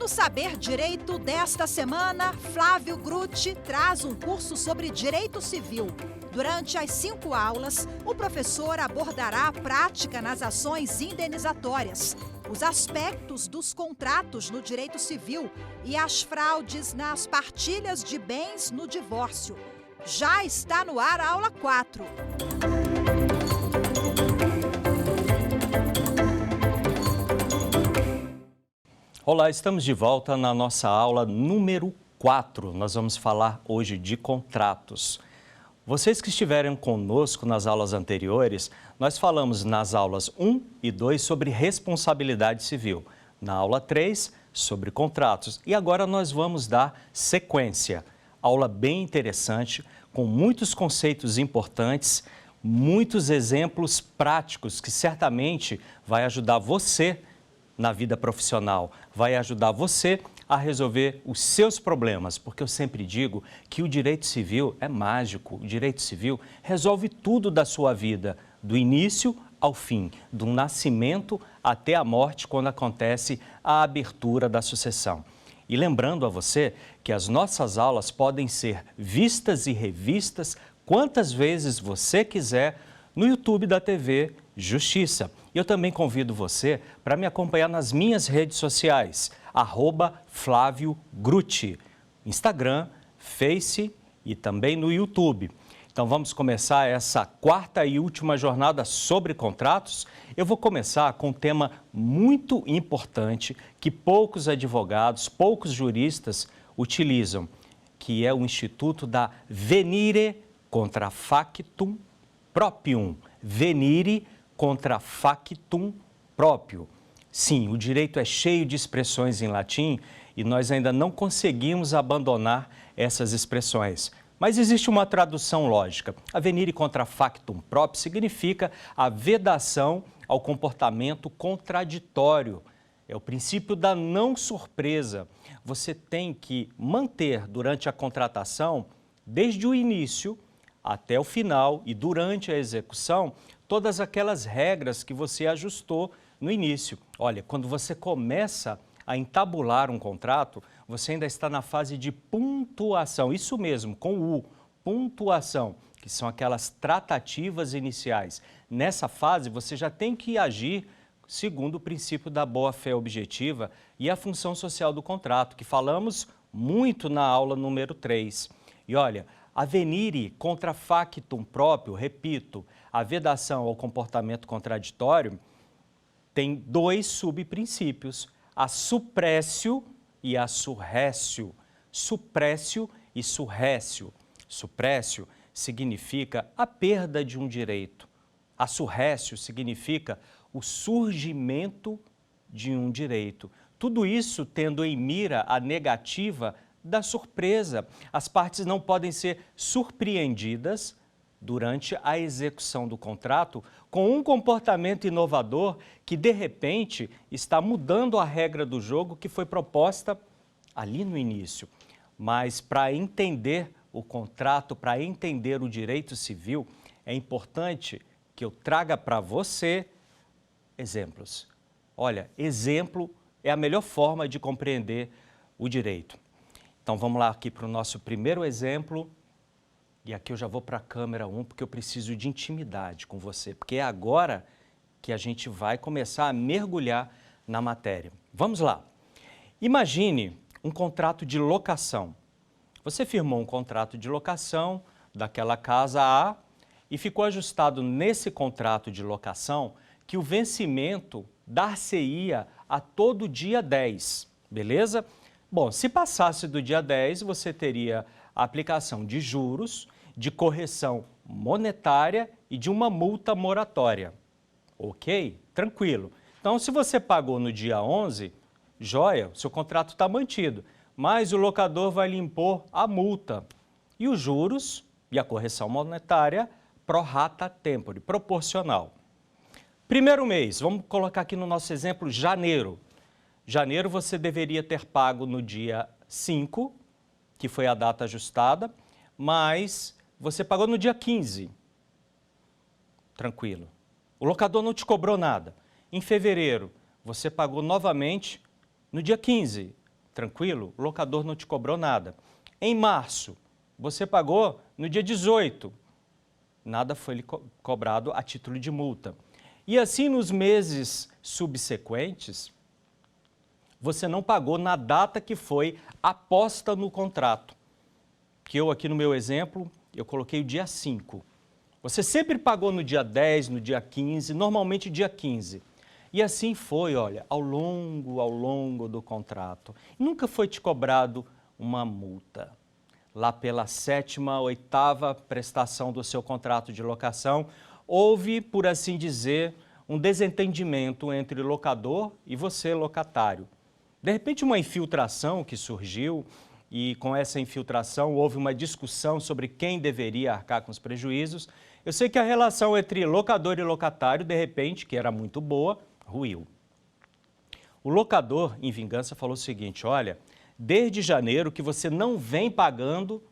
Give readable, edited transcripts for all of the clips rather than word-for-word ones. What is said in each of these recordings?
No Saber Direito desta semana, Flávio Grutti traz um curso sobre direito civil. Durante as 5 aulas, o professor abordará a prática nas ações indenizatórias, os aspectos dos contratos no direito civil e as fraudes nas partilhas de bens no divórcio. Já está no ar a aula 4. Olá, estamos de volta na nossa aula número 4. Nós vamos falar hoje de contratos. Vocês que estiveram conosco nas aulas anteriores, nós falamos nas aulas 1 e 2 sobre responsabilidade civil. Na aula 3, sobre contratos. E agora nós vamos dar sequência. Aula bem interessante, com muitos conceitos importantes, muitos exemplos práticos que certamente vai ajudar você na vida profissional, vai ajudar você a resolver os seus problemas, porque eu sempre digo que o direito civil é mágico, o direito civil resolve tudo da sua vida, do início ao fim, do nascimento até a morte, quando acontece a abertura da sucessão. E lembrando a você que as nossas aulas podem ser vistas e revistas quantas vezes você quiser no YouTube da TV Justiça. E eu também convido você para me acompanhar nas minhas redes sociais, @Flávio Grutti, Instagram, Face e também no YouTube. Então vamos começar essa 4ª e última jornada sobre contratos. Eu vou começar com um tema muito importante que poucos advogados, poucos juristas utilizam, que é o Instituto da Venire contra factum proprium. Venire contra factum próprio. Sim, o direito é cheio de expressões em latim e nós ainda não conseguimos abandonar essas expressões. Mas existe uma tradução lógica. A venire contra factum próprio significa a vedação ao comportamento contraditório. É o princípio da não surpresa. Você tem que manter durante a contratação, desde o início até o final e durante a execução, todas aquelas regras que você ajustou no início. Olha, quando você começa a entabular um contrato, você ainda está na fase de pontuação. Isso mesmo, com U, pontuação, que são aquelas tratativas iniciais. Nessa fase, você já tem que agir segundo o princípio da boa-fé objetiva e a função social do contrato, que falamos muito na aula número 3. E olha, a venire contra factum próprio, repito, a vedação ao comportamento contraditório, tem 2 subprincípios, a suppressio e a surressio. Suppressio e surressio. Suppressio significa a perda de um direito. A surressio significa o surgimento de um direito. Tudo isso tendo em mira a negativa da surpresa. As partes não podem ser surpreendidas durante a execução do contrato com um comportamento inovador que, de repente, está mudando a regra do jogo que foi proposta ali no início. Mas para entender o contrato, para entender o direito civil, é importante que eu traga para você exemplos. Olha, exemplo é a melhor forma de compreender o direito. Então vamos lá aqui para o nosso primeiro exemplo. E aqui eu já vou para a câmera 1, porque eu preciso de intimidade com você, porque é agora que a gente vai começar a mergulhar na matéria. Vamos lá. Imagine um contrato de locação. Você firmou um contrato de locação daquela casa A e ficou ajustado nesse contrato de locação que o vencimento dar-se-ia a todo dia 10, beleza? Bom, se passasse do dia 10, você teria a aplicação de juros, de correção monetária e de uma multa moratória. Ok? Tranquilo. Então, se você pagou no dia 11, joia, seu contrato está mantido, mas o locador vai lhe impor a multa. E os juros e a correção monetária pro rata tempore, proporcional. Primeiro mês, vamos colocar aqui no nosso exemplo janeiro. Janeiro você deveria ter pago no dia 5, que foi a data ajustada, mas você pagou no dia 15. Tranquilo. O locador não te cobrou nada. Em fevereiro, você pagou novamente no dia 15. tranquilo, o locador não te cobrou nada. Em março, você pagou no dia 18, nada foi lhe cobrado a título de multa. E assim, nos meses subsequentes, você não pagou na data que foi aposta no contrato. Que eu aqui no meu exemplo, eu coloquei o dia 5. Você sempre pagou no dia 10, no dia 15, normalmente dia 15. E assim foi, olha, ao longo do contrato. Nunca foi te cobrado uma multa. Lá pela 7ª, 8ª prestação do seu contrato de locação, houve, por assim dizer, um desentendimento entre locador e você, locatário. De repente, uma infiltração que surgiu e com essa infiltração houve uma discussão sobre quem deveria arcar com os prejuízos. Eu sei que a relação entre locador e locatário, de repente, que era muito boa, ruiu. O locador, em vingança, falou o seguinte: olha, desde janeiro que você não vem pagando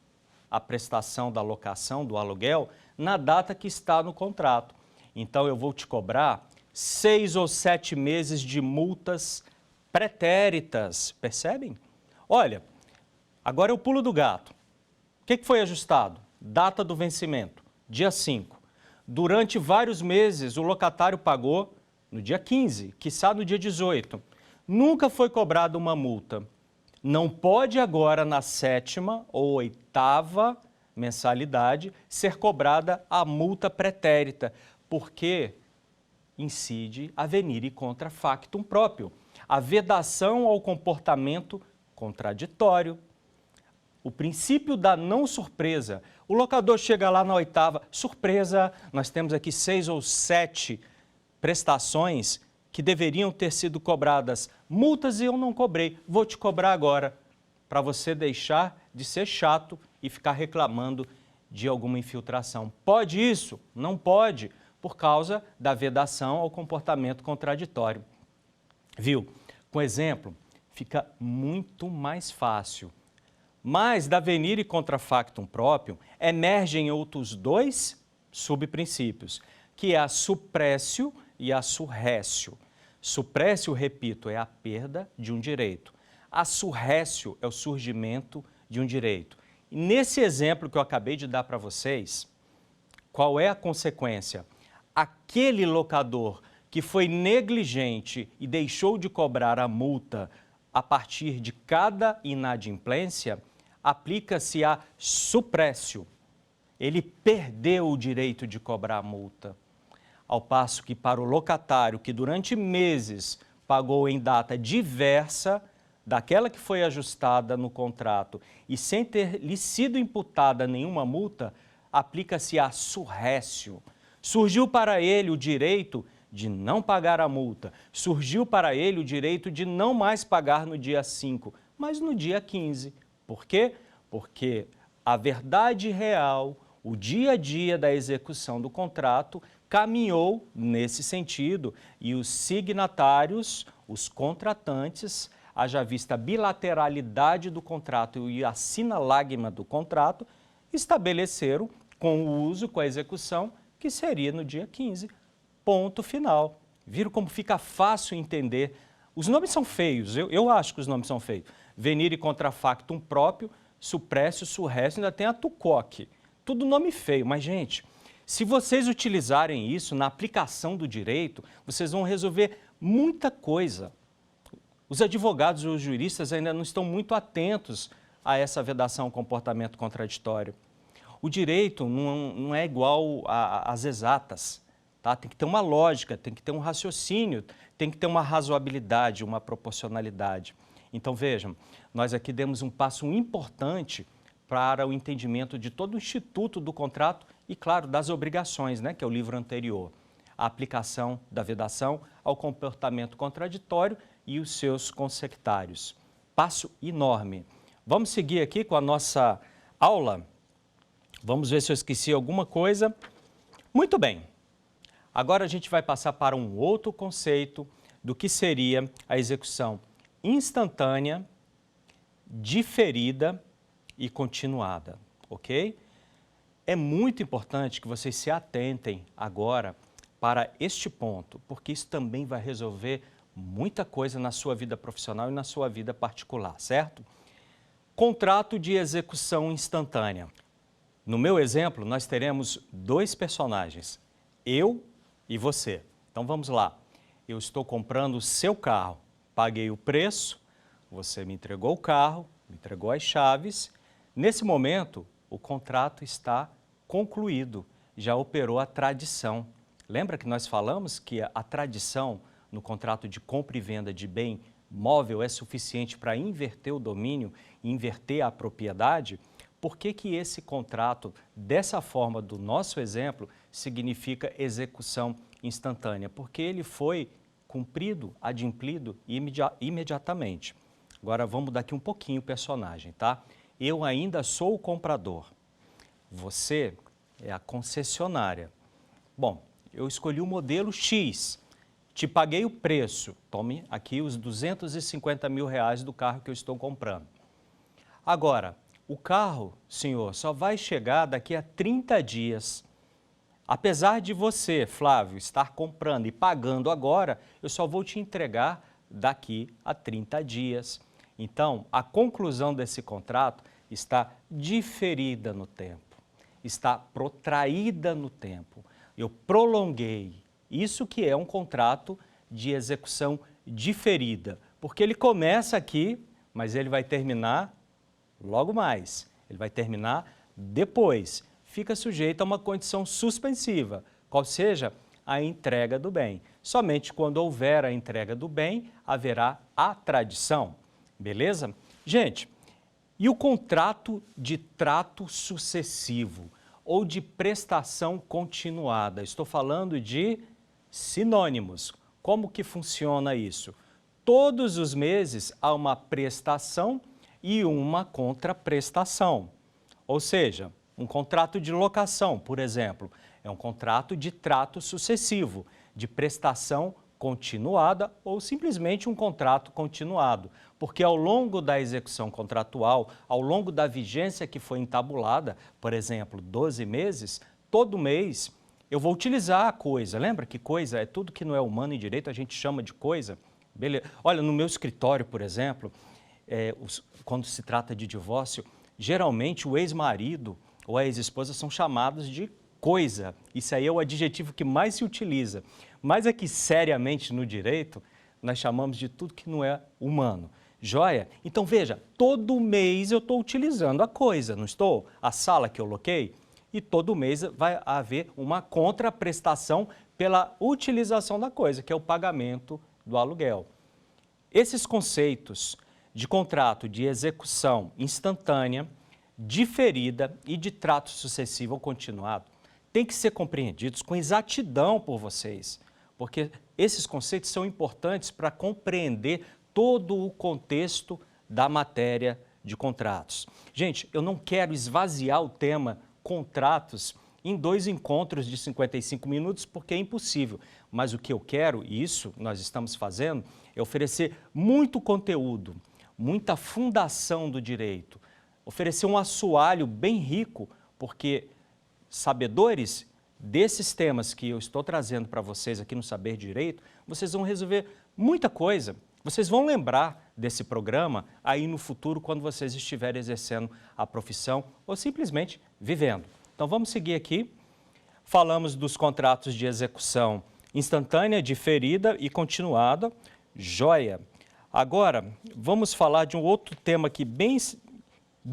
a prestação da locação, do aluguel, na data que está no contrato. Então, eu vou te cobrar 6 ou 7 meses de multas pretéritas, percebem? Olha, agora é o pulo do gato. O que foi ajustado? Data do vencimento, dia 5. Durante vários meses, o locatário pagou no dia 15, quiçá no dia 18. Nunca foi cobrada uma multa. Não pode agora, na 7ª ou 8ª mensalidade, ser cobrada a multa pretérita, porque incide a venire contra factum próprio, a vedação ao comportamento contraditório. O princípio da não surpresa. O locador chega lá na 8ª, surpresa, nós temos aqui 6 ou 7 prestações que deveriam ter sido cobradas multas e eu não cobrei, vou te cobrar agora, para você deixar de ser chato e ficar reclamando de alguma infiltração. Pode isso? Não pode, por causa da vedação ao comportamento contraditório. Viu? Com exemplo, fica muito mais fácil. Mas da venire contra factum próprio, emergem outros 2 subprincípios, que é a suppressio e a surrécio. Suppressio, repito, é a perda de um direito. A surrécio é o surgimento de um direito. E nesse exemplo que eu acabei de dar para vocês, qual é a consequência? Aquele locador que foi negligente e deixou de cobrar a multa a partir de cada inadimplência, aplica-se a suppressio. Ele perdeu o direito de cobrar a multa. Ao passo que para o locatário que durante meses pagou em data diversa daquela que foi ajustada no contrato e sem ter lhe sido imputada nenhuma multa, aplica-se a surrécio. Surgiu para ele o direito de não pagar a multa, surgiu para ele o direito de não mais pagar no dia 5, mas no dia 15. Por quê? Porque a verdade real, o dia a dia da execução do contrato, caminhou nesse sentido e os signatários, os contratantes, haja vista a bilateralidade do contrato e a sinalagma do contrato, estabeleceram com o uso, com a execução, que seria no dia 15. Ponto final. Viram como fica fácil entender? Os nomes são feios, eu acho que os nomes são feios. Venire contra factum próprio, suppressio, surrécio, ainda tem a tucoque. Tudo nome feio, mas, gente, se vocês utilizarem isso na aplicação do direito, vocês vão resolver muita coisa. Os advogados e os juristas ainda não estão muito atentos a essa vedação ao comportamento contraditório. O direito não é igual às exatas, tá? Tem que ter uma lógica, tem que ter um raciocínio, tem que ter uma razoabilidade, uma proporcionalidade. Então, vejam, nós aqui demos um passo importante para o entendimento de todo o instituto do contrato e, claro, das obrigações, né, que é o livro anterior. A aplicação da vedação ao comportamento contraditório e os seus consectários. Passo enorme. Vamos seguir aqui com a nossa aula. Vamos ver se eu esqueci alguma coisa. Muito bem. Agora a gente vai passar para um outro conceito do que seria a execução instantânea, diferida e continuada, ok? É muito importante que vocês se atentem agora para este ponto, porque isso também vai resolver muita coisa na sua vida profissional e na sua vida particular, certo? Contrato de execução instantânea. No meu exemplo, nós teremos dois personagens, eu e você. Então vamos lá. Eu estou comprando o seu carro, paguei o preço, você me entregou o carro, me entregou as chaves. Nesse momento, o contrato está concluído, já operou a tradição. Lembra que nós falamos que a tradição no contrato de compra e venda de bem móvel é suficiente para inverter o domínio, inverter a propriedade? Por que que esse contrato, dessa forma do nosso exemplo, significa execução instantânea? Porque ele foi cumprido, adimplido imediatamente. Agora vamos mudar aqui um pouquinho o personagem, tá? Eu ainda sou o comprador, você é a concessionária. Bom, eu escolhi o modelo X, te paguei o preço, tome aqui os R$250 mil do carro que eu estou comprando. Agora, o carro, senhor, só vai chegar daqui a 30 dias. Apesar de você, Flávio, estar comprando e pagando agora, eu só vou te entregar daqui a 30 dias. Então, a conclusão desse contrato está diferida no tempo, está protraída no tempo. Eu prolonguei. Isso que é um contrato de execução diferida, porque ele começa aqui, mas ele vai terminar logo mais. Ele vai terminar depois. Fica sujeito a uma condição suspensiva, qual seja a entrega do bem. Somente quando houver a entrega do bem, haverá a tradição. Beleza? Gente, e o contrato de trato sucessivo ou de prestação continuada? Estou falando de sinônimos. Como que funciona isso? Todos os meses há uma prestação e uma contraprestação. Ou seja, um contrato de locação, por exemplo, é um contrato de trato sucessivo, de prestação continuada ou simplesmente um contrato continuado, porque ao longo da execução contratual, ao longo da vigência que foi entabulada, por exemplo, 12 meses, todo mês eu vou utilizar a coisa. Lembra que coisa é tudo que não é humano e direito, a gente chama de coisa? Beleza. Olha, no meu escritório, por exemplo, quando se trata de divórcio, geralmente o ex-marido ou a ex-esposa são chamados de coisa. Isso aí é o adjetivo que mais se utiliza. Mas aqui, seriamente, no direito, nós chamamos de tudo que não é humano. Joia? Então, veja, todo mês eu estou utilizando a coisa, não estou? A sala que eu loquei, e todo mês vai haver uma contraprestação pela utilização da coisa, que é o pagamento do aluguel. Esses conceitos de contrato de execução instantânea, diferida e de trato sucessivo ou continuado têm que ser compreendidos com exatidão por vocês, porque esses conceitos são importantes para compreender todo o contexto da matéria de contratos. Gente, eu não quero esvaziar o tema contratos em 2 encontros de 55 minutos, porque é impossível. Mas o que eu quero, e isso nós estamos fazendo, é oferecer muito conteúdo, muita fundação do direito, oferecer um assoalho bem rico, porque sabedores desses temas que eu estou trazendo para vocês aqui no Saber Direito, vocês vão resolver muita coisa. Vocês vão lembrar desse programa aí no futuro, quando vocês estiverem exercendo a profissão ou simplesmente vivendo. Então vamos seguir aqui. Falamos dos contratos de execução instantânea, diferida e continuada. Joia! Agora, vamos falar de um outro tema aqui bem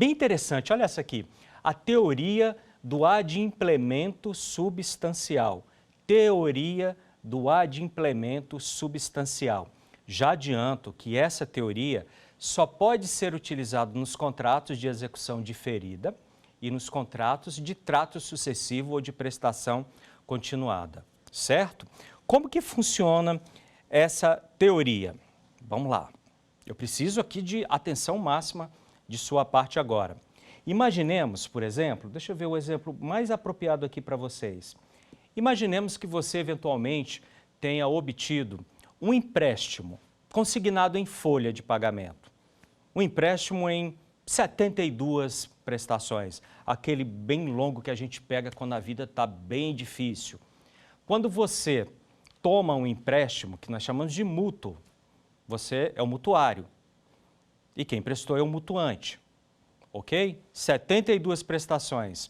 interessante. Olha essa aqui, a teoria do adimplemento substancial. Teoria do adimplemento substancial. Já adianto que essa teoria só pode ser utilizada nos contratos de execução diferida e nos contratos de trato sucessivo ou de prestação continuada, certo? Como que funciona essa teoria? Vamos lá. Eu preciso aqui de atenção máxima de sua parte agora. Imaginemos, por exemplo, deixa eu ver o exemplo mais apropriado aqui para vocês. Imaginemos que você eventualmente tenha obtido um empréstimo consignado em folha de pagamento. Um empréstimo em 72 prestações, aquele bem longo que a gente pega quando a vida está bem difícil. Quando você toma um empréstimo, que nós chamamos de mútuo, você é o mutuário e quem prestou é o mutuante, ok? 72 prestações.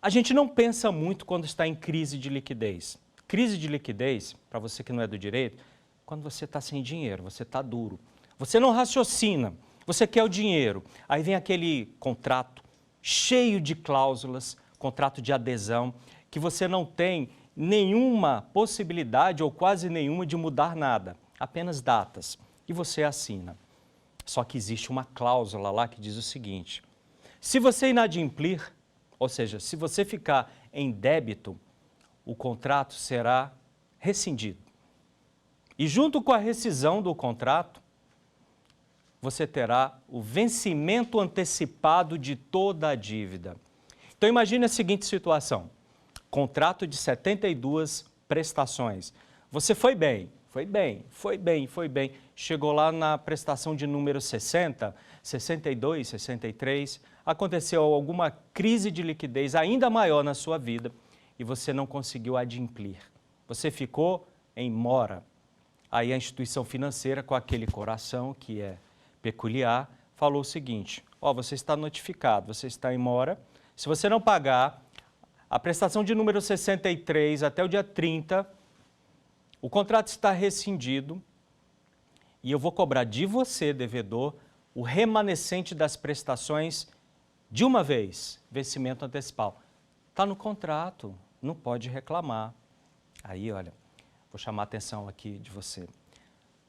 A gente não pensa muito quando está em crise de liquidez. Crise de liquidez, para você que não é do direito, quando você está sem dinheiro, você está duro. Você não raciocina, você quer o dinheiro. Aí vem aquele contrato cheio de cláusulas, contrato de adesão, que você não tem nenhuma possibilidade ou quase nenhuma de mudar nada, apenas datas. E você assina. Só que existe uma cláusula lá que diz o seguinte: se você inadimplir, ou seja, se você ficar em débito, o contrato será rescindido. E junto com a rescisão do contrato, você terá o vencimento antecipado de toda a dívida. Então imagine a seguinte situação: contrato de 72 prestações. Você foi bem, chegou lá na prestação de número 60, 62, 63, aconteceu alguma crise de liquidez ainda maior na sua vida e você não conseguiu adimplir. Você ficou em mora. Aí a instituição financeira, com aquele coração que é peculiar, falou o seguinte: ó, você está notificado, você está em mora, se você não pagar a prestação de número 63 até o dia 30, o contrato está rescindido e eu vou cobrar de você, devedor, o remanescente das prestações de uma vez, vencimento antecipado. Está no contrato, não pode reclamar. Aí, olha, vou chamar a atenção aqui de você.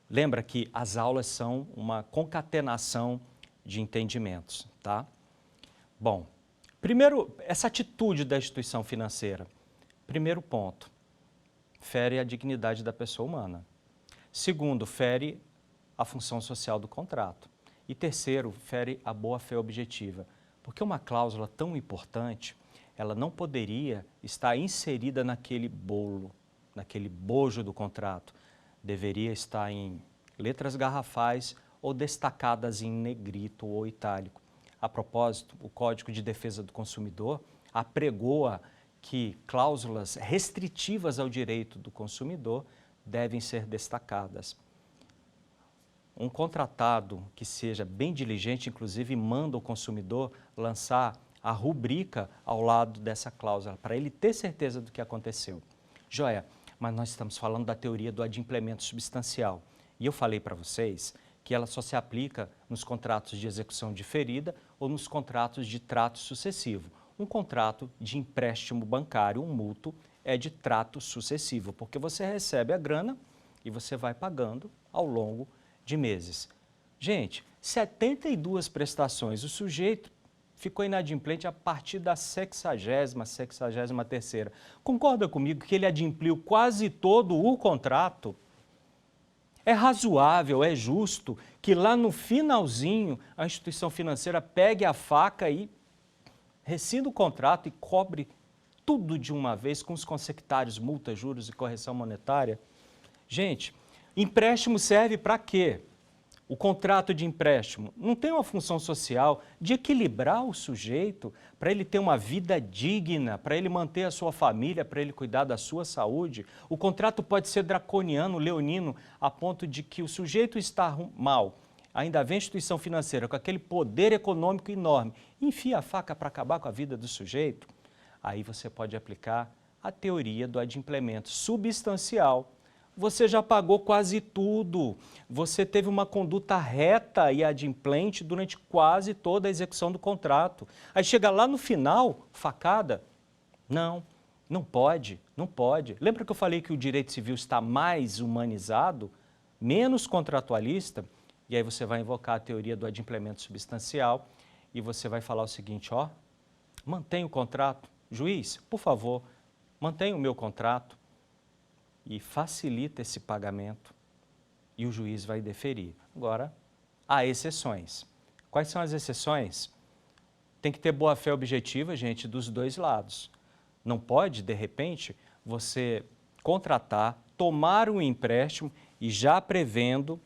Lembra que as aulas são uma concatenação de entendimentos, tá? Bom, primeiro, essa atitude da instituição financeira. Primeiro ponto, fere a dignidade da pessoa humana. Segundo, fere a função social do contrato. E terceiro, fere a boa-fé objetiva. Porque uma cláusula tão importante, ela não poderia estar inserida naquele bolo, naquele bojo do contrato. Deveria estar em letras garrafais ou destacadas em negrito ou itálico. A propósito, o Código de Defesa do Consumidor apregoa que cláusulas restritivas ao direito do consumidor devem ser destacadas. Um contratado que seja bem diligente, inclusive, manda o consumidor lançar a rubrica ao lado dessa cláusula, para ele ter certeza do que aconteceu. Joia, mas nós estamos falando da teoria do adimplemento substancial. E eu falei para vocês que ela só se aplica nos contratos de execução diferida ou nos contratos de trato sucessivo. Um contrato de empréstimo bancário, um mútuo, é de trato sucessivo, porque você recebe a grana e você vai pagando ao longo de meses. Gente, 72 prestações, o sujeito ficou inadimplente a partir da 60ª, 63ª. Concorda comigo que ele adimpliu quase todo o contrato? É razoável, é justo que lá no finalzinho a instituição financeira pegue a faca e rescinda o contrato e cobre tudo de uma vez com os consectários, multa, juros e correção monetária? Gente, empréstimo serve para quê? O contrato de empréstimo não tem uma função social de equilibrar o sujeito para ele ter uma vida digna, para ele manter a sua família, para ele cuidar da sua saúde. O contrato pode ser draconiano, leonino, a ponto de que o sujeito está mal. Ainda vem a instituição financeira com aquele poder econômico enorme, enfia a faca para acabar com a vida do sujeito. Aí você pode aplicar a teoria do adimplemento substancial. Você já pagou quase tudo, você teve uma conduta reta e adimplente durante quase toda a execução do contrato. Aí chega lá no final, facada? Não, não pode. Lembra que eu falei que o direito civil está mais humanizado, menos contratualista? E aí você vai invocar a teoria do adimplemento substancial e você vai falar o seguinte, ó, mantenha o contrato. Juiz, por favor, mantenha o meu contrato e facilita esse pagamento e o juiz vai deferir. Agora, há exceções. Quais são as exceções? Tem que ter boa-fé objetiva, gente, dos dois lados. Não pode, de repente, você contratar, tomar um empréstimo e já prevendo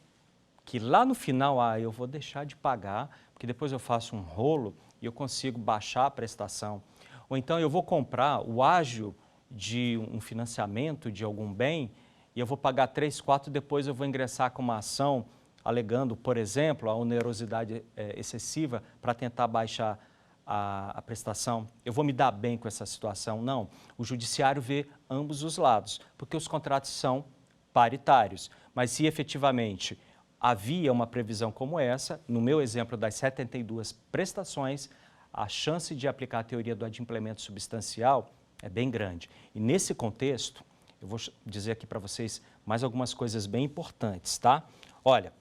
que lá no final, eu vou deixar de pagar, porque depois eu faço um rolo e eu consigo baixar a prestação. Ou então eu vou comprar o ágio de um financiamento de algum bem e eu vou pagar 3, 4, depois eu vou ingressar com uma ação alegando, por exemplo, a onerosidade excessiva para tentar baixar a prestação, eu vou me dar bem com essa situação? Não, o judiciário vê ambos os lados, porque os contratos são paritários, mas se efetivamente havia uma previsão como essa, no meu exemplo das 72 prestações, a chance de aplicar a teoria do adimplemento substancial é bem grande. E nesse contexto, eu vou dizer aqui para vocês mais algumas coisas bem importantes, tá? Olha,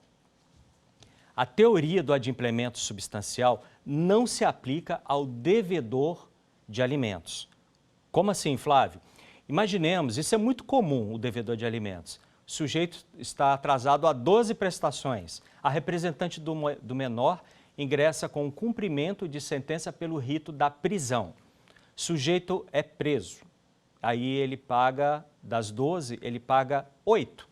a teoria do adimplemento substancial não se aplica ao devedor de alimentos. Como assim, Flávio? Imaginemos, isso é muito comum, o devedor de alimentos. O sujeito está atrasado a 12 prestações. A representante do menor ingressa com o cumprimento de sentença pelo rito da prisão. O sujeito é preso. Aí ele paga, das 12, ele paga 8.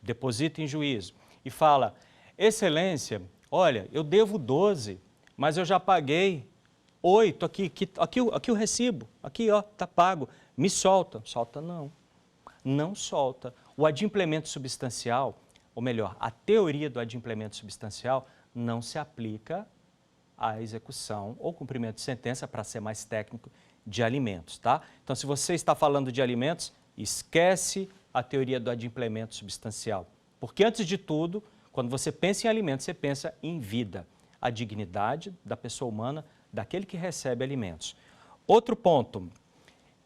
Deposita em juízo. E fala, Excelência, olha, eu devo 12, mas eu já paguei 8, aqui o recibo, aqui ó, tá pago, me solta. Solta não, não solta. O adimplemento substancial, ou melhor, a teoria do adimplemento substancial não se aplica à execução ou cumprimento de sentença, para ser mais técnico, de alimentos, tá? Então, se você está falando de alimentos, esquece a teoria do adimplemento substancial, porque antes de tudo, quando você pensa em alimentos, você pensa em vida, a dignidade da pessoa humana, daquele que recebe alimentos. Outro ponto,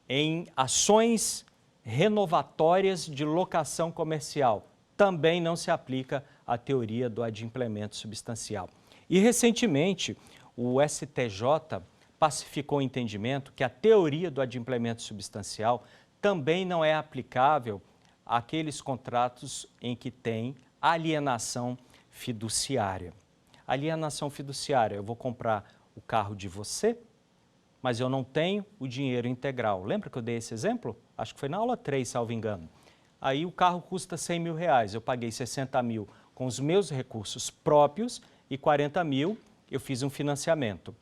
em ações renovatórias de locação comercial, também não se aplica a teoria do adimplemento substancial. E recentemente, o STJ pacificou o entendimento que a teoria do adimplemento substancial também não é aplicável àqueles contratos em que tem alienação fiduciária. Alienação fiduciária, eu vou comprar o carro de você, mas eu não tenho o dinheiro integral. Lembra que eu dei esse exemplo? Acho que foi na aula 3, salvo engano. Aí o carro custa 100 mil reais, eu paguei 60 mil com os meus recursos próprios e 40 mil eu fiz um financiamento.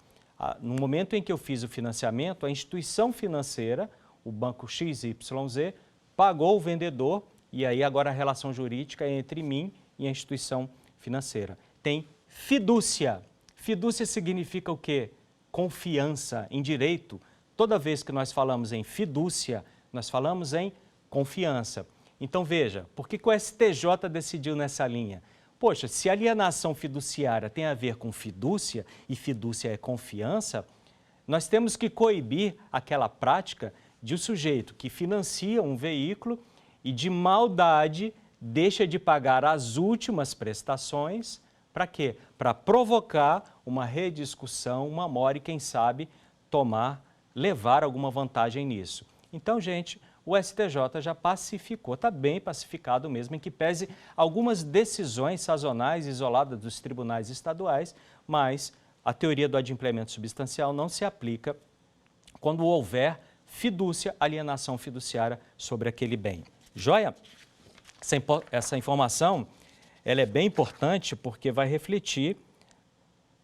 No momento em que eu fiz o financiamento, a instituição financeira, o banco XYZ, pagou o vendedor e aí agora a relação jurídica é entre mim e a instituição financeira. Tem fidúcia. Fidúcia significa o quê? Confiança em direito. Toda vez que nós falamos em fidúcia, nós falamos em confiança. Então veja, por que o STJ decidiu nessa linha? Poxa, se alienação fiduciária tem a ver com fidúcia, e fidúcia é confiança, nós temos que coibir aquela prática de um sujeito que financia um veículo e de maldade deixa de pagar as últimas prestações. Para quê? Para provocar uma rediscussão, uma mora e, quem sabe, levar alguma vantagem nisso. Então, gente, o STJ já pacificou, está bem pacificado mesmo, em que pese algumas decisões sazonais isoladas dos tribunais estaduais, mas a teoria do adimplemento substancial não se aplica quando houver fidúcia, alienação fiduciária sobre aquele bem. Joia? Essa informação ela é bem importante porque vai refletir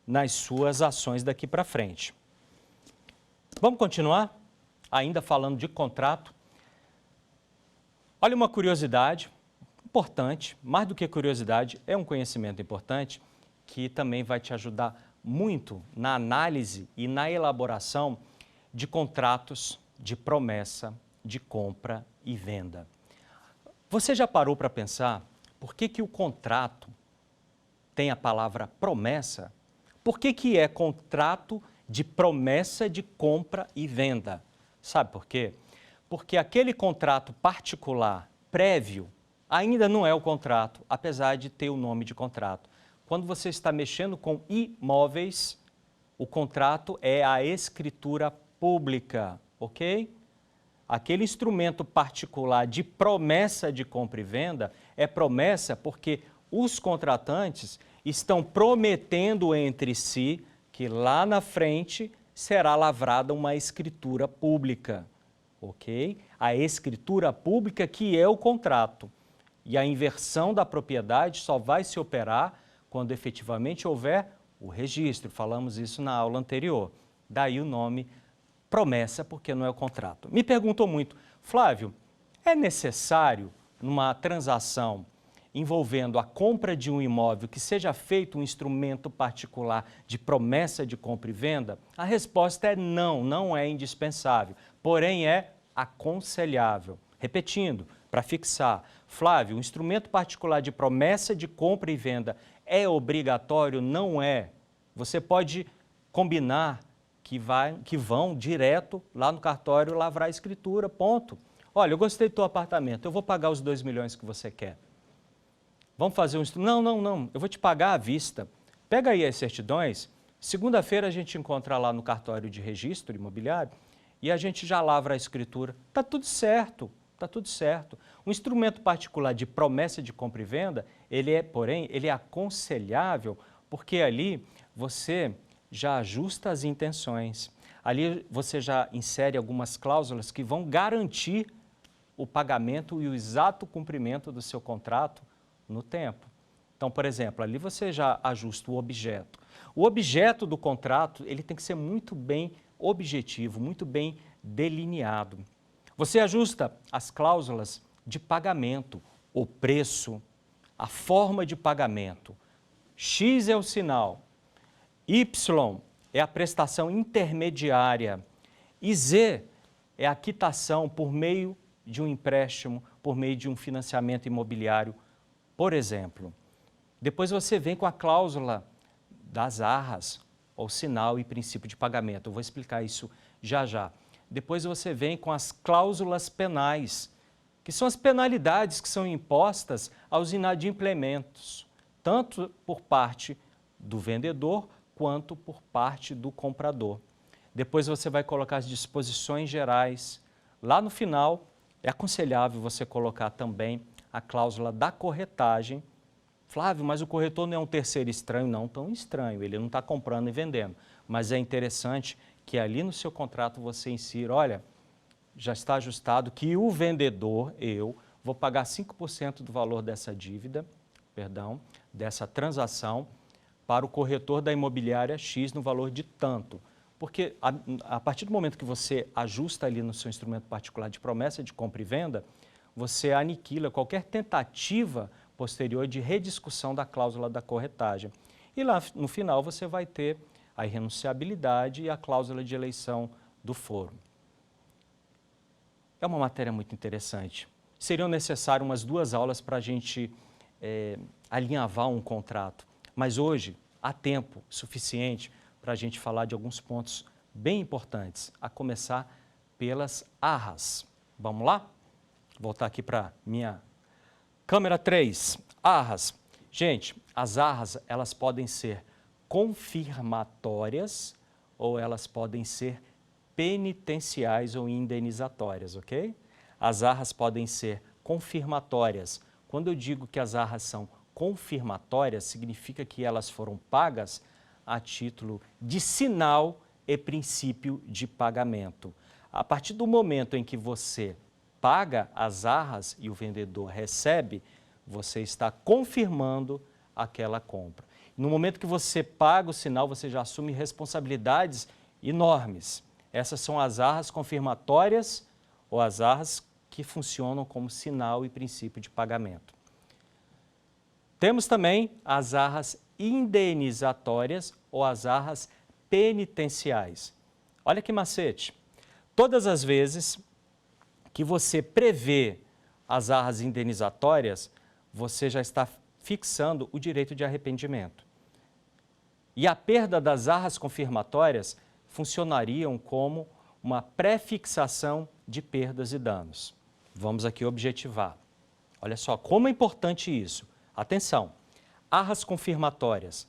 nas suas ações daqui para frente. Vamos continuar? Ainda falando de contrato. Olha uma curiosidade importante, mais do que curiosidade, é um conhecimento importante que também vai te ajudar muito na análise e na elaboração de contratos de promessa, de compra e venda. Você já parou para pensar por que o contrato tem a palavra promessa? Por que é contrato de promessa de compra e venda? Sabe por quê? Porque aquele contrato particular, prévio, ainda não é o contrato, apesar de ter o nome de contrato. Quando você está mexendo com imóveis, o contrato é a escritura pública, ok? Aquele instrumento particular de promessa de compra e venda é promessa porque os contratantes estão prometendo entre si que lá na frente será lavrada uma escritura pública, ok? A escritura pública que é o contrato. E a inversão da propriedade só vai se operar quando efetivamente houver o registro. Falamos isso na aula anterior. Daí o nome promessa, porque não é o contrato. Me perguntou muito, Flávio, é necessário numa transação envolvendo a compra de um imóvel que seja feito um instrumento particular de promessa de compra e venda? A resposta é não, não é indispensável, porém é aconselhável. Repetindo, para fixar, Flávio, o instrumento particular de promessa de compra e venda é obrigatório? Não é. Você pode combinar que vão direto lá no cartório lavrar a escritura, ponto. Olha, eu gostei do teu apartamento, eu vou pagar os 2 milhões que você quer. Vamos fazer um instrumento? Não, eu vou te pagar à vista. Pega aí as certidões, segunda-feira a gente encontra lá no cartório de registro imobiliário e a gente já lavra a escritura. Está tudo certo, está tudo certo. Um instrumento particular de promessa de compra e venda, porém, ele é aconselhável porque ali você já ajusta as intenções. Ali você já insere algumas cláusulas que vão garantir o pagamento e o exato cumprimento do seu contrato no tempo. Então, por exemplo, ali você já ajusta o objeto. O objeto do contrato, ele tem que ser muito bem objetivo, muito bem delineado. Você ajusta as cláusulas de pagamento, o preço, a forma de pagamento. X é o sinal, Y é a prestação intermediária e Z é a quitação por meio de um empréstimo, por meio de um financiamento imobiliário, por exemplo. Depois você vem com a cláusula das arras, ou sinal e princípio de pagamento. Eu vou explicar isso já já. Depois você vem com as cláusulas penais, que são as penalidades que são impostas aos inadimplementos, tanto por parte do vendedor quanto por parte do comprador. Depois você vai colocar as disposições gerais. Lá no final, é aconselhável você colocar também a cláusula da corretagem. Flávio, mas o corretor não é um terceiro estranho? Não tão estranho, ele não está comprando e vendendo. Mas é interessante que ali no seu contrato você insira, olha, já está ajustado que o vendedor, eu, vou pagar 5% do valor dessa dívida, dessa transação, para o corretor da imobiliária X no valor de tanto. Porque a partir do momento que você ajusta ali no seu instrumento particular de promessa de compra e venda, você aniquila qualquer tentativa posterior de rediscussão da cláusula da corretagem. E lá no final você vai ter a irrenunciabilidade e a cláusula de eleição do foro. É uma matéria muito interessante. Seriam necessárias umas 2 aulas para a gente alinhavar um contrato. Mas hoje há tempo suficiente para a gente falar de alguns pontos bem importantes, a começar pelas arras. Vamos lá? Vou voltar aqui para minha câmera 3. Arras. Gente, as arras, elas podem ser confirmatórias ou elas podem ser penitenciais ou indenizatórias, ok? As arras podem ser confirmatórias. Quando eu digo que as arras são confirmatórias, significa que elas foram pagas a título de sinal e princípio de pagamento. A partir do momento em que você paga as arras e o vendedor recebe, você está confirmando aquela compra. No momento que você paga o sinal, você já assume responsabilidades enormes. Essas são as arras confirmatórias ou as arras que funcionam como sinal e princípio de pagamento. Temos também as arras indenizatórias ou as arras penitenciais. Olha que macete. Todas as vezes que você prevê as arras indenizatórias, você já está fixando o direito de arrependimento. E a perda das arras confirmatórias funcionariam como uma pré-fixação de perdas e danos. Vamos aqui objetivar. Olha só como é importante isso. Atenção, arras confirmatórias,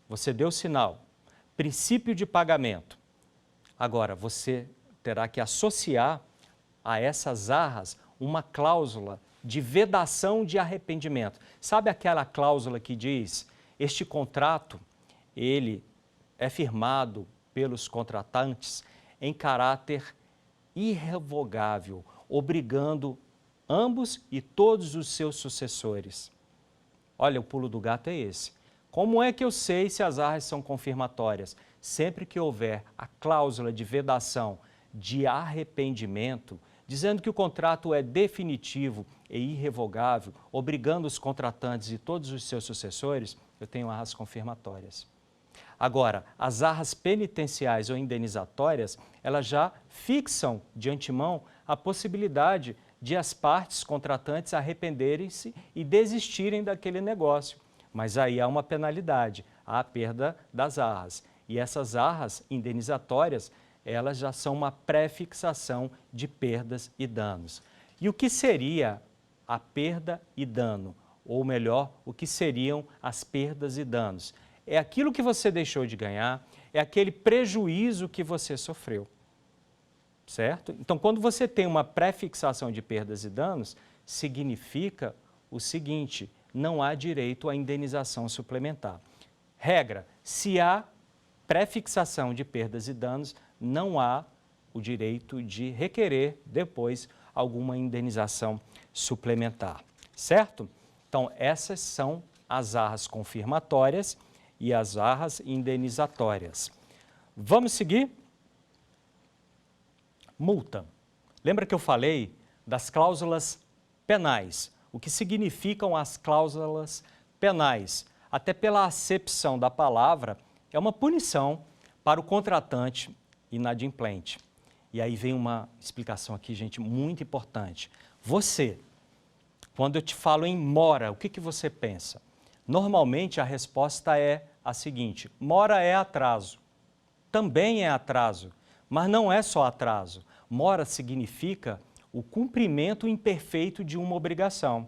você deu sinal, princípio de pagamento. Agora, você terá que associar a essas arras uma cláusula de vedação de arrependimento. Sabe aquela cláusula que diz, este contrato, ele é firmado pelos contratantes em caráter irrevogável, obrigando ambos e todos os seus sucessores. Olha, o pulo do gato é esse. Como é que eu sei se as arras são confirmatórias? Sempre que houver a cláusula de vedação de arrependimento, dizendo que o contrato é definitivo e irrevogável, obrigando os contratantes e todos os seus sucessores, eu tenho arras confirmatórias. Agora, as arras penitenciais ou indenizatórias, elas já fixam de antemão a possibilidade de as partes contratantes arrependerem-se e desistirem daquele negócio. Mas aí há uma penalidade, há a perda das arras. E essas arras indenizatórias, elas já são uma pré-fixação de perdas e danos. E o que seria a perda e dano? Ou melhor, o que seriam as perdas e danos? É aquilo que você deixou de ganhar, é aquele prejuízo que você sofreu, certo? Então, quando você tem uma pré-fixação de perdas e danos, significa o seguinte: não há direito à indenização suplementar. Regra: se há pré-fixação de perdas e danos, não há o direito de requerer depois alguma indenização suplementar, certo? Então, essas são as arras confirmatórias e as arras indenizatórias. Vamos seguir? Multa. Lembra que eu falei das cláusulas penais? O que significam as cláusulas penais? Até pela acepção da palavra, é uma punição para o contratante inadimplente. E aí vem uma explicação aqui, gente, muito importante. Você, quando eu te falo em mora, o que você pensa? Normalmente a resposta é a seguinte: mora é atraso. Também é atraso, mas não é só atraso. Mora significa o cumprimento imperfeito de uma obrigação.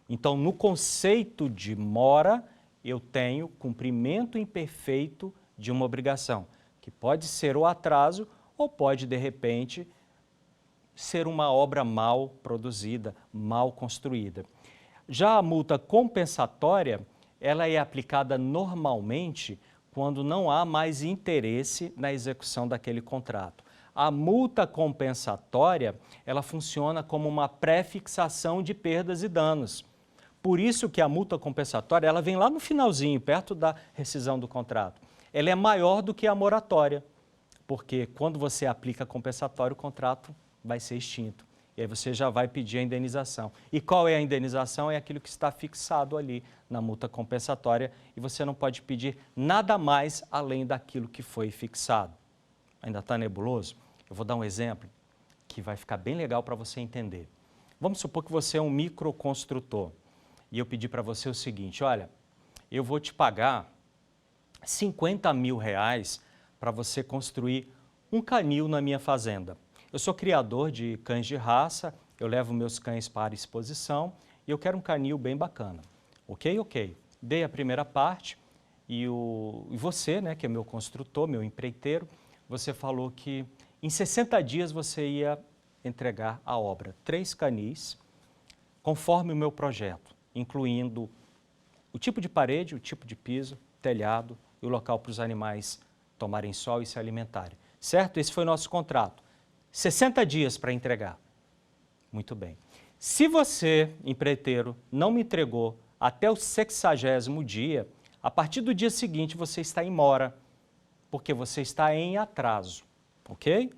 Então, no conceito de mora, eu tenho cumprimento imperfeito de uma obrigação, que pode ser o atraso ou pode, de repente, ser uma obra mal produzida, mal construída. Já a multa compensatória, ela é aplicada normalmente quando não há mais interesse na execução daquele contrato. A multa compensatória, ela funciona como uma pré-fixação de perdas e danos. Por isso que a multa compensatória, ela vem lá no finalzinho, perto da rescisão do contrato. Ela é maior do que a moratória, porque quando você aplica compensatório, o contrato vai ser extinto. E aí você já vai pedir a indenização. E qual é a indenização? É aquilo que está fixado ali na multa compensatória e você não pode pedir nada mais além daquilo que foi fixado. Ainda está nebuloso? Eu vou dar um exemplo que vai ficar bem legal para você entender. Vamos supor que você é um microconstrutor e eu pedi para você o seguinte: olha, eu vou te pagar 50 mil reais para você construir um canil na minha fazenda. Eu sou criador de cães de raça, eu levo meus cães para exposição e eu quero um canil bem bacana. Ok? Ok. Dei a primeira parte e você, né, que é meu construtor, meu empreiteiro, você falou que em 60 dias você ia entregar a obra. 3 canis, conforme o meu projeto, incluindo o tipo de parede, o tipo de piso, telhado e o local para os animais tomarem sol e se alimentarem. Certo? Esse foi o nosso contrato. 60 dias para entregar. Muito bem. Se você, empreiteiro, não me entregou até o 60º dia, a partir do dia seguinte você está em mora, porque você está em atraso, ok?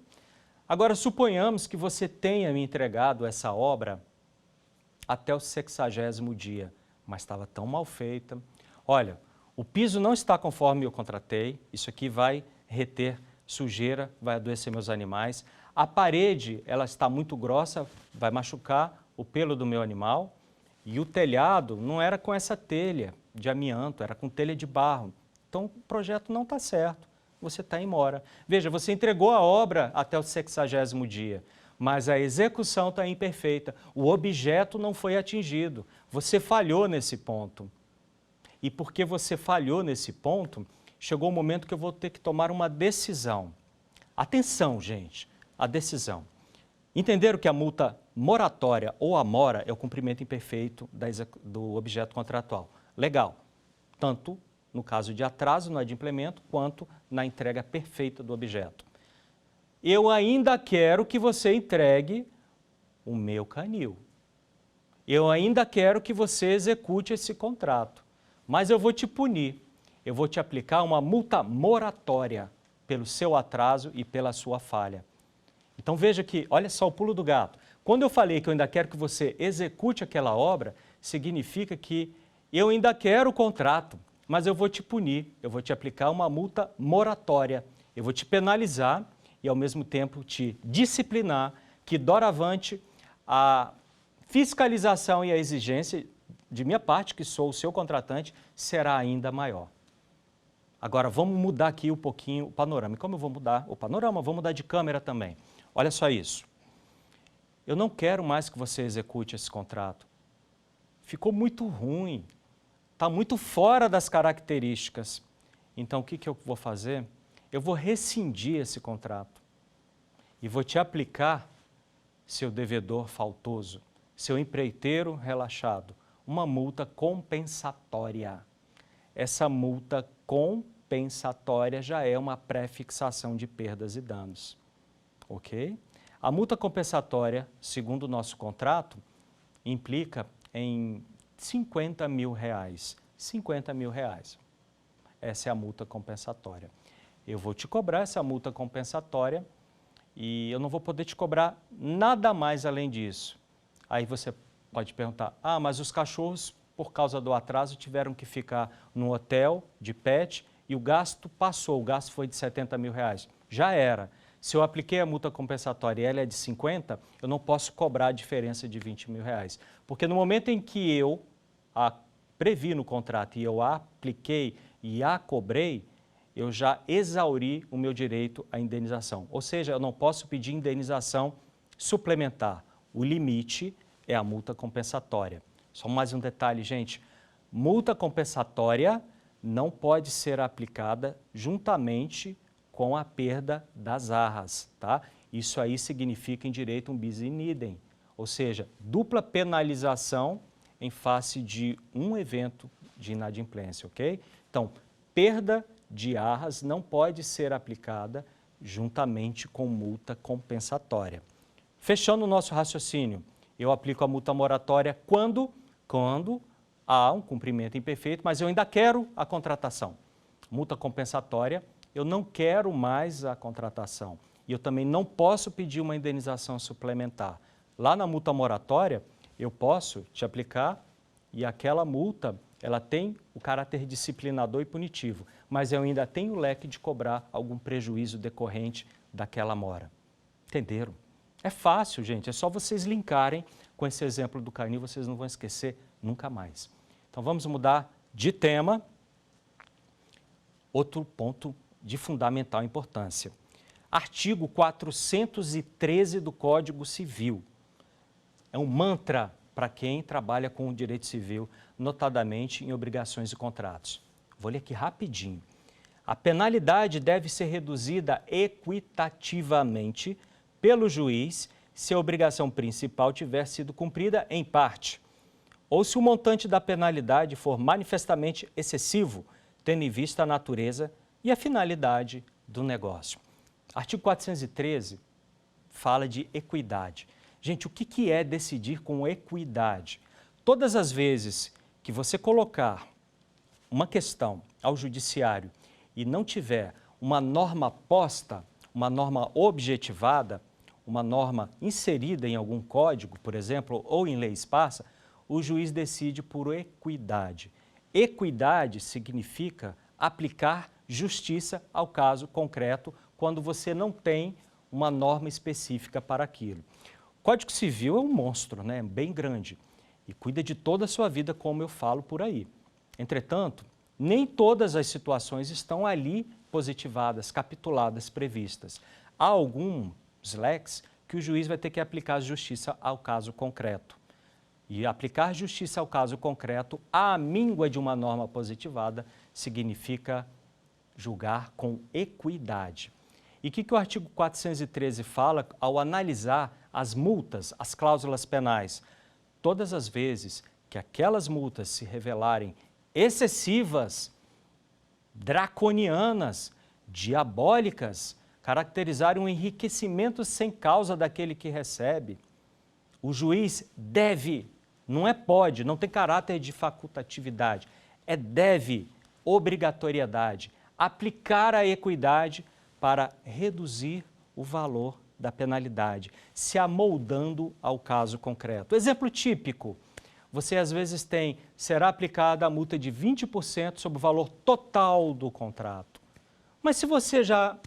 Agora, suponhamos que você tenha me entregado essa obra até o 60º dia, mas estava tão mal feita. Olha, o piso não está conforme eu contratei, isso aqui vai reter sujeira, vai adoecer meus animais. A parede, ela está muito grossa, vai machucar o pelo do meu animal. E o telhado não era com essa telha de amianto, era com telha de barro. Então, o projeto não está certo, você está em mora. Veja, você entregou a obra até o 60º dia, mas a execução está imperfeita. O objeto não foi atingido, você falhou nesse ponto. E porque você falhou nesse ponto, chegou o momento que eu vou ter que tomar uma decisão. Atenção, gente, a decisão. Entenderam que a multa moratória ou a mora é o cumprimento imperfeito do objeto contratual. Legal. Tanto no caso de atraso no adimplemento, quanto na entrega perfeita do objeto. Eu ainda quero que você entregue o meu canil. Eu ainda quero que você execute esse contrato. Mas eu vou te punir. Eu vou te aplicar uma multa moratória pelo seu atraso e pela sua falha. Então veja que, olha só o pulo do gato. Quando eu falei que eu ainda quero que você execute aquela obra, significa que eu ainda quero o contrato, mas eu vou te punir, eu vou te aplicar uma multa moratória, eu vou te penalizar e ao mesmo tempo te disciplinar, que doravante a fiscalização e a exigência de minha parte, que sou o seu contratante, será ainda maior. Agora, vamos mudar aqui um pouquinho o panorama. E como eu vou mudar o panorama? Vou mudar de câmera também. Olha só isso. Eu não quero mais que você execute esse contrato. Ficou muito ruim. Está muito fora das características. Então, o que eu vou fazer? Eu vou rescindir esse contrato e vou te aplicar, seu devedor faltoso, seu empreiteiro relaxado, uma multa compensatória. Essa multa compensatória já é uma pré-fixação de perdas e danos, ok? A multa compensatória, segundo o nosso contrato, implica em R$50 mil. 50 mil reais. Essa é a multa compensatória. Eu vou te cobrar essa multa compensatória e eu não vou poder te cobrar nada mais além disso. Aí você pode perguntar, mas os cachorros, por causa do atraso, tiveram que ficar no hotel de pet e o gasto passou, o gasto foi de R$70 mil. Já era. Se eu apliquei a multa compensatória e ela é de 50, eu não posso cobrar a diferença de R$20 mil. Porque no momento em que eu a previ no contrato e eu a apliquei e a cobrei, eu já exauri o meu direito à indenização. Ou seja, eu não posso pedir indenização suplementar. O limite é a multa compensatória. Só mais um detalhe, gente. Multa compensatória não pode ser aplicada juntamente com a perda das arras, tá? Isso aí significa em direito um bis in idem, ou seja, dupla penalização em face de um evento de inadimplência, ok? Então, perda de arras não pode ser aplicada juntamente com multa compensatória. Fechando o nosso raciocínio, eu aplico a multa moratória quando há um cumprimento imperfeito, mas eu ainda quero a contratação. Multa compensatória, eu não quero mais a contratação e eu também não posso pedir uma indenização suplementar. Lá na multa moratória, eu posso te aplicar e aquela multa, ela tem o caráter disciplinador e punitivo, mas eu ainda tenho o leque de cobrar algum prejuízo decorrente daquela mora. Entenderam? É fácil, gente, é só vocês linkarem com esse exemplo do canil, vocês não vão esquecer nunca mais. Então vamos mudar de tema. Outro ponto de fundamental importância. Artigo 413 do Código Civil. É um mantra para quem trabalha com o direito civil, notadamente em obrigações e contratos. Vou ler aqui rapidinho. A penalidade deve ser reduzida equitativamente pelo juiz se a obrigação principal tiver sido cumprida em parte, ou se o montante da penalidade for manifestamente excessivo, tendo em vista a natureza e a finalidade do negócio. Artigo 413 fala de equidade. Gente, o que é decidir com equidade? Todas as vezes que você colocar uma questão ao judiciário e não tiver uma norma posta, uma norma objetivada, uma norma inserida em algum código, por exemplo, ou em lei esparsa, o juiz decide por equidade. Equidade significa aplicar justiça ao caso concreto quando você não tem uma norma específica para aquilo. O Código Civil é um monstro, né? Bem grande e cuida de toda a sua vida, como eu falo por aí. Entretanto, nem todas as situações estão ali positivadas, capituladas, previstas. Há alguns leques que o juiz vai ter que aplicar justiça ao caso concreto. E aplicar justiça ao caso concreto, à míngua de uma norma positivada, significa julgar com equidade. E o que o artigo 413 fala ao analisar as multas, as cláusulas penais? Todas as vezes que aquelas multas se revelarem excessivas, draconianas, diabólicas, caracterizarem um enriquecimento sem causa daquele que recebe, o juiz deve, não é pode, não tem caráter de facultatividade, é deve, obrigatoriedade, aplicar a equidade para reduzir o valor da penalidade, se amoldando ao caso concreto. Exemplo típico, você às vezes será aplicada a multa de 20% sobre o valor total do contrato. Mas se você já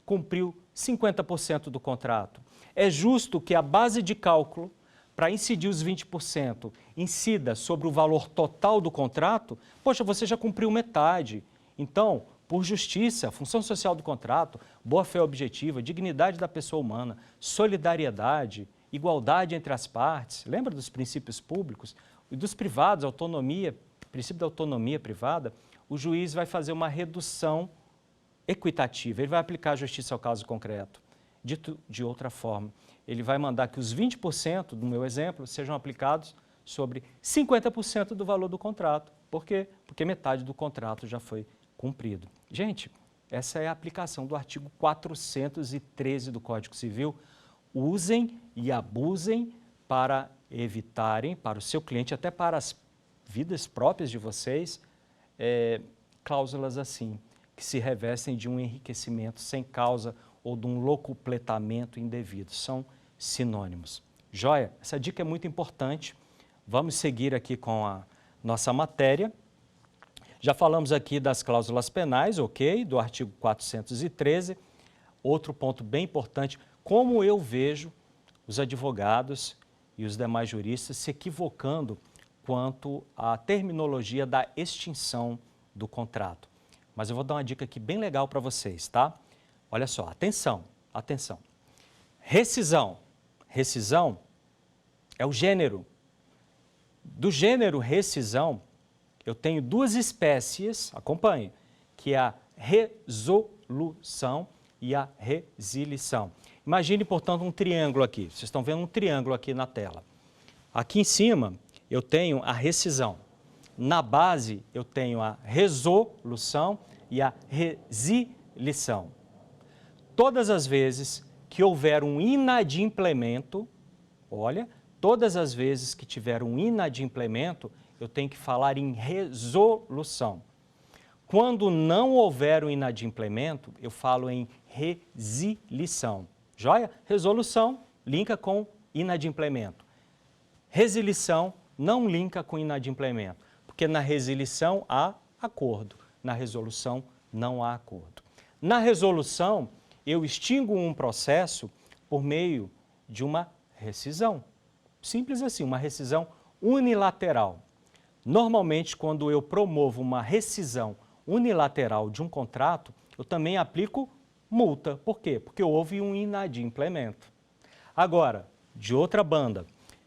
cumpriu 50% do contrato, é justo que a base de cálculo para incidir os 20% incida sobre o valor total do contrato? Poxa, você já cumpriu metade. Então, por justiça, função social do contrato, boa-fé objetiva, dignidade da pessoa humana, solidariedade, igualdade entre as partes, lembra dos princípios públicos e dos privados, autonomia, princípio da autonomia privada, o juiz vai fazer uma redução equitativa, ele vai aplicar a justiça ao caso concreto. Dito de outra forma, ele vai mandar que os 20%, do meu exemplo, sejam aplicados sobre 50% do valor do contrato. Por quê? Porque metade do contrato já foi cumprido. Gente, essa é a aplicação do artigo 413 do Código Civil. Usem e abusem para evitarem, para o seu cliente, até para as vidas próprias de vocês, cláusulas assim, que se revestem de um enriquecimento sem causa ou de um locupletamento indevido. São sinônimos. Joia? Essa dica é muito importante. Vamos seguir aqui com a nossa matéria. Já falamos aqui das cláusulas penais, ok? Do artigo 413. Outro ponto bem importante, como eu vejo os advogados e os demais juristas se equivocando quanto à terminologia da extinção do contrato. Mas eu vou dar uma dica aqui bem legal para vocês, tá? Olha só, atenção, atenção. Rescisão. Rescisão é o gênero. Do gênero rescisão, eu tenho duas espécies, acompanhe, que é a resolução e a resilição. Imagine, portanto, um triângulo aqui. Vocês estão vendo um triângulo aqui na tela. Aqui em cima, eu tenho a rescisão. Na base, eu tenho a resolução e a resilição. Todas as vezes que houver um inadimplemento, olha, todas as vezes que tiver um inadimplemento, eu tenho que falar em resolução. Quando não houver um inadimplemento, eu falo em resilição. Joia? Resolução linka com inadimplemento. Resilição não linka com inadimplemento, porque na resilição há acordo, na resolução não há acordo. Na resolução, eu extingo um processo por meio de uma rescisão. Simples assim, uma rescisão unilateral. Normalmente, quando eu promovo uma rescisão unilateral de um contrato, eu também aplico multa. Por quê? Porque houve um inadimplemento. Agora, de outra banda,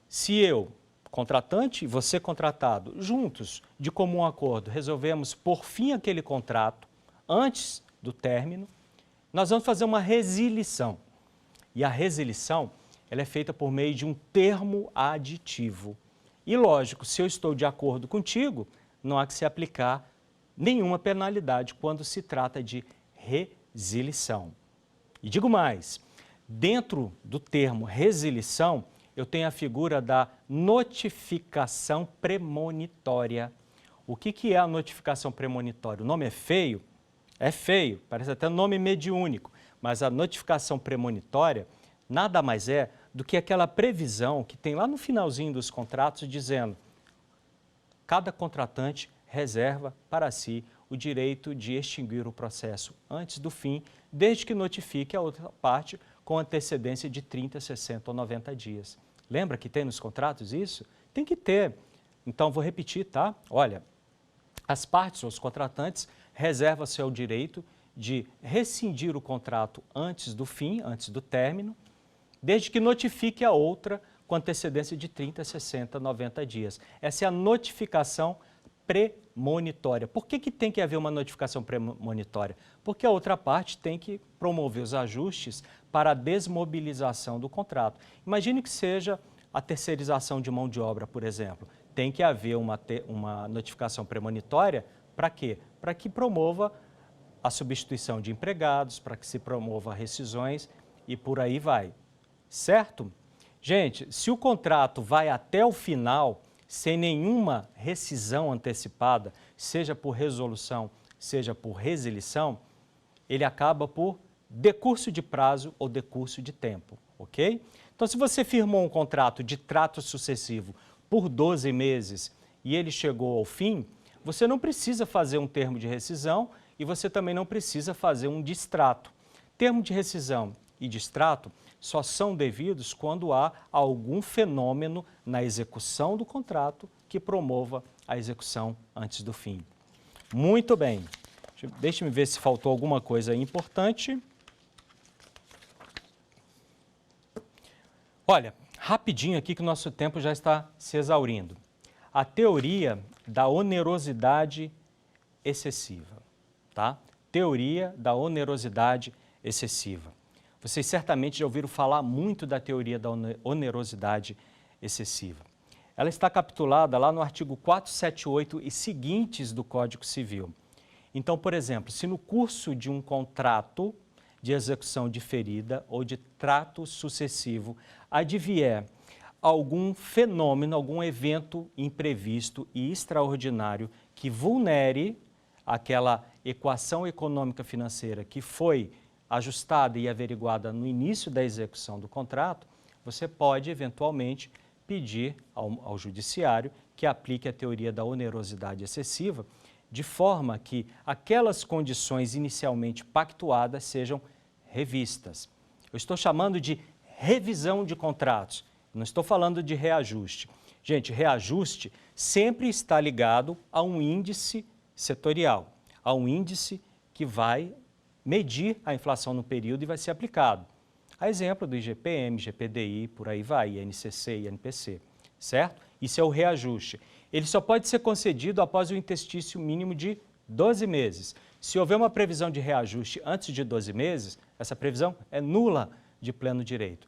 se eu, contratante e você contratado, juntos, de comum acordo, resolvemos por fim aquele contrato antes do término, nós vamos fazer uma resilição. E a resilição, ela é feita por meio de um termo aditivo. E lógico, se eu estou de acordo contigo, não há que se aplicar nenhuma penalidade quando se trata de resilição. E digo mais, dentro do termo resilição, eu tenho a figura da notificação premonitória. O que é a notificação premonitória? O nome é feio, parece até nome mediúnico, mas a notificação premonitória nada mais é do que aquela previsão que tem lá no finalzinho dos contratos dizendo: cada contratante reserva para si o direito de extinguir o processo antes do fim, desde que notifique a outra parte com antecedência de 30, 60 ou 90 dias. Lembra que tem nos contratos isso? Tem que ter. Então, vou repetir, tá? Olha, as partes ou os contratantes reservam-se ao direito de rescindir o contrato antes do fim, antes do término, desde que notifique a outra com antecedência de 30, 60, 90 dias. Essa é a notificação premonitória. Por que tem que haver uma notificação premonitória? Porque a outra parte tem que promover os ajustes para a desmobilização do contrato. Imagine que seja a terceirização de mão de obra, por exemplo. Tem que haver uma notificação premonitória para quê? Para que promova a substituição de empregados, para que se promova rescisões e por aí vai. Certo? Gente, se o contrato vai até o final sem nenhuma rescisão antecipada, seja por resolução, seja por resilição, ele acaba por decurso de prazo ou decurso de tempo, ok? Então, se você firmou um contrato de trato sucessivo por 12 meses e ele chegou ao fim, você não precisa fazer um termo de rescisão e você também não precisa fazer um distrato. Termo de rescisão e distrato só são devidos quando há algum fenômeno na execução do contrato que promova a execução antes do fim. Muito bem. Deixe-me ver se faltou alguma coisa importante. Olha, rapidinho aqui que o nosso tempo já está se exaurindo. A teoria da onerosidade excessiva, tá? Teoria da onerosidade excessiva. Vocês certamente já ouviram falar muito da teoria da onerosidade excessiva. Ela está capitulada lá no artigo 478 e seguintes do Código Civil. Então, por exemplo, se no curso de um contrato de execução diferida ou de trato sucessivo advier algum fenômeno, algum evento imprevisto e extraordinário que vulnere aquela equação econômica financeira que foi ajustada e averiguada no início da execução do contrato, você pode eventualmente pedir ao judiciário que aplique a teoria da onerosidade excessiva, de forma que aquelas condições inicialmente pactuadas sejam revistas. Eu estou chamando de revisão de contratos, não estou falando de reajuste. Gente, reajuste sempre está ligado a um índice setorial, a um índice que vai medir a inflação no período e vai ser aplicado. A exemplo do IGPM, GPDI, por aí vai, INCC e INPC, certo? Isso é o reajuste. Ele só pode ser concedido após o interstício mínimo de 12 meses. Se houver uma previsão de reajuste antes de 12 meses, essa previsão é nula de pleno direito.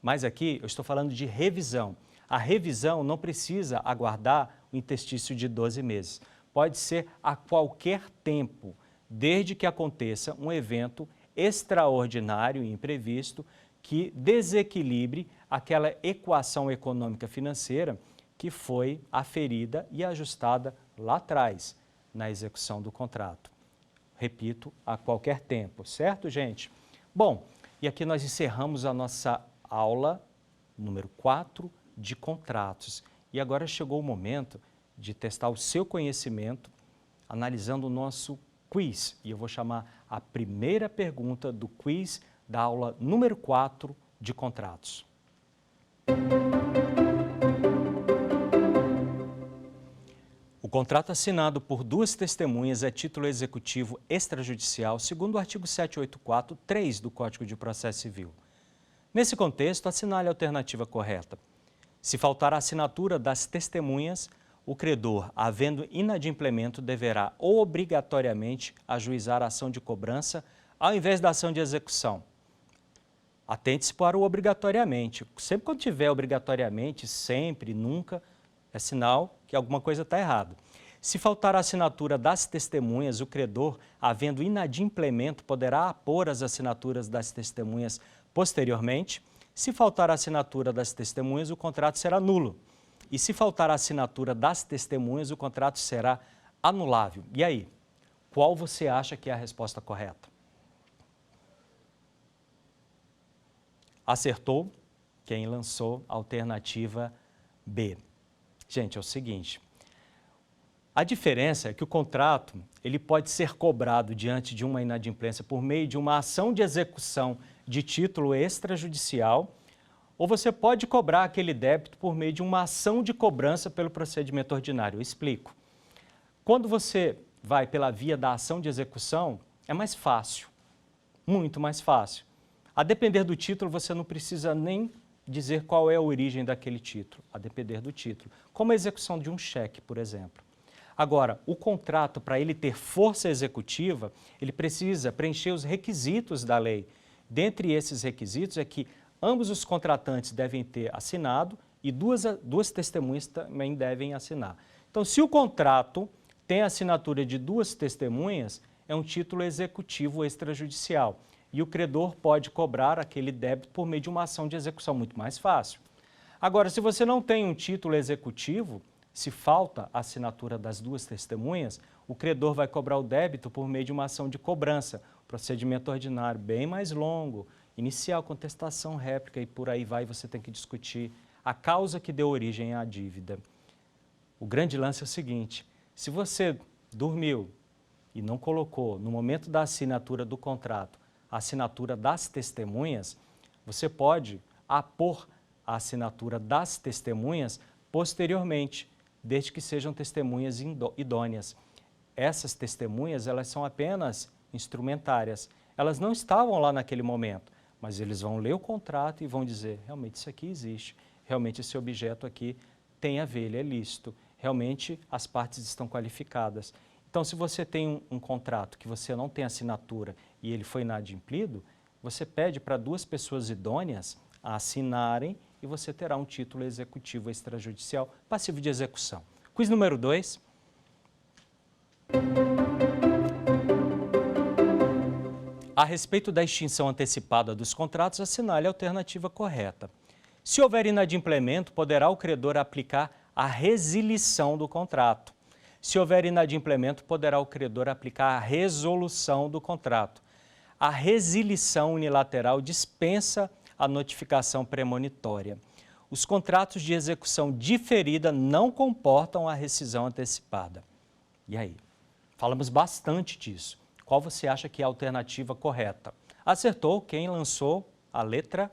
Mas aqui eu estou falando de revisão. A revisão não precisa aguardar o interstício de 12 meses. Pode ser a qualquer tempo, desde que aconteça um evento extraordinário e imprevisto que desequilibre aquela equação econômica financeira que foi aferida e ajustada lá atrás, na execução do contrato. Repito, a qualquer tempo, certo, gente? Bom, e aqui nós encerramos a nossa aula número 4 de contratos. E agora chegou o momento de testar o seu conhecimento analisando o nosso quiz. E eu vou chamar a primeira pergunta do quiz da aula número 4 de contratos. O contrato assinado por duas testemunhas é título executivo extrajudicial, segundo o artigo 784-3 do Código de Processo Civil. Nesse contexto, assinale a alternativa correta. Se faltar a assinatura das testemunhas, o credor, havendo inadimplemento, deverá obrigatoriamente ajuizar a ação de cobrança ao invés da ação de execução. Atente-se para o obrigatoriamente. Sempre quando tiver obrigatoriamente, sempre, nunca, é sinal que alguma coisa está errada. Se faltar a assinatura das testemunhas, o credor, havendo inadimplemento, poderá apor as assinaturas das testemunhas posteriormente. Se faltar a assinatura das testemunhas, o contrato será nulo. E se faltar a assinatura das testemunhas, o contrato será anulável. E aí, qual você acha que é a resposta correta? Acertou quem lançou a alternativa B. Gente, é o seguinte, a diferença é que o contrato ele pode ser cobrado diante de uma inadimplência por meio de uma ação de execução de título extrajudicial, ou você pode cobrar aquele débito por meio de uma ação de cobrança pelo procedimento ordinário. Eu explico. Quando você vai pela via da ação de execução, é mais fácil, muito mais fácil. A depender do título, você não precisa nem dizer qual é a origem daquele título, a depender do título, como a execução de um cheque, por exemplo. Agora, o contrato, para ele ter força executiva, ele precisa preencher os requisitos da lei. Dentre esses requisitos é que ambos os contratantes devem ter assinado e duas testemunhas também devem assinar. Então, se o contrato tem a assinatura de duas testemunhas, é um título executivo extrajudicial. E o credor pode cobrar aquele débito por meio de uma ação de execução muito mais fácil. Agora, se você não tem um título executivo, se falta a assinatura das duas testemunhas, o credor vai cobrar o débito por meio de uma ação de cobrança, procedimento ordinário bem mais longo, inicial, contestação, réplica e por aí vai, você tem que discutir a causa que deu origem à dívida. O grande lance é o seguinte, se você dormiu e não colocou no momento da assinatura do contrato a assinatura das testemunhas, você pode apor a assinatura das testemunhas posteriormente, desde que sejam testemunhas idôneas. Essas testemunhas, elas são apenas instrumentárias. Elas não estavam lá naquele momento, mas eles vão ler o contrato e vão dizer, realmente isso aqui existe, realmente esse objeto aqui tem a ver, ele é lícito, realmente as partes estão qualificadas. Então, se você tem um contrato que você não tem assinatura e ele foi inadimplido, você pede para duas pessoas idôneas assinarem e você terá um título executivo extrajudicial passivo de execução. Quiz número 2. A respeito da extinção antecipada dos contratos, assinale a alternativa correta. Se houver inadimplemento, poderá o credor aplicar a resilição do contrato. Se houver inadimplemento, poderá o credor aplicar a resolução do contrato. A resilição unilateral dispensa a notificação premonitória. Os contratos de execução diferida não comportam a rescisão antecipada. E aí? Falamos bastante disso. Qual você acha que é a alternativa correta? Acertou quem lançou a letra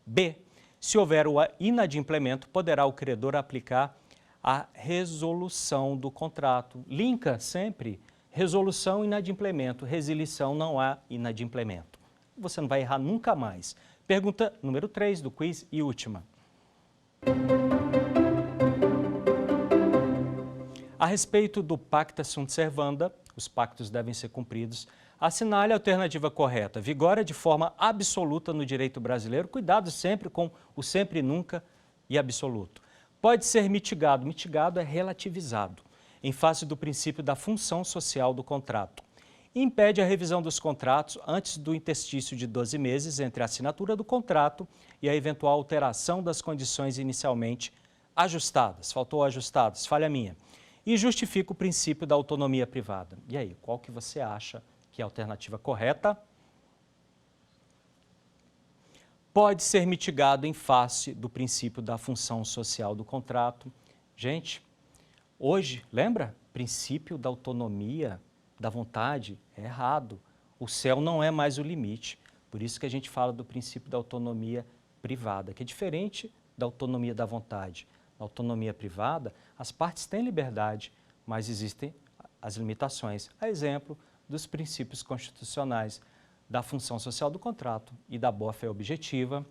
B. Se houver o inadimplemento, poderá o credor aplicar a resolução do contrato. Linka sempre resolução e inadimplemento. Resilição não há inadimplemento. Você não vai errar nunca mais. Pergunta número 3 do quiz e última. A respeito do pacta sunt servanda, os pactos devem ser cumpridos, assinale a alternativa correta. Vigora de forma absoluta no direito brasileiro. Cuidado sempre com o sempre e nunca e absoluto. Pode ser mitigado. Mitigado é relativizado, em face do princípio da função social do contrato. Impede a revisão dos contratos antes do interstício de 12 meses entre a assinatura do contrato e a eventual alteração das condições inicialmente ajustadas. Faltou ajustadas, falha minha. E justifica o princípio da autonomia privada. E aí, qual que você acha que é a alternativa correta? Pode ser mitigado em face do princípio da função social do contrato. Gente, hoje, lembra? Princípio da autonomia, da vontade, é errado. O céu não é mais o limite. Por isso que a gente fala do princípio da autonomia privada, que é diferente da autonomia da vontade. Na autonomia privada, as partes têm liberdade, mas existem as limitações. A exemplo dos princípios constitucionais da função social do contrato e da boa-fé objetiva.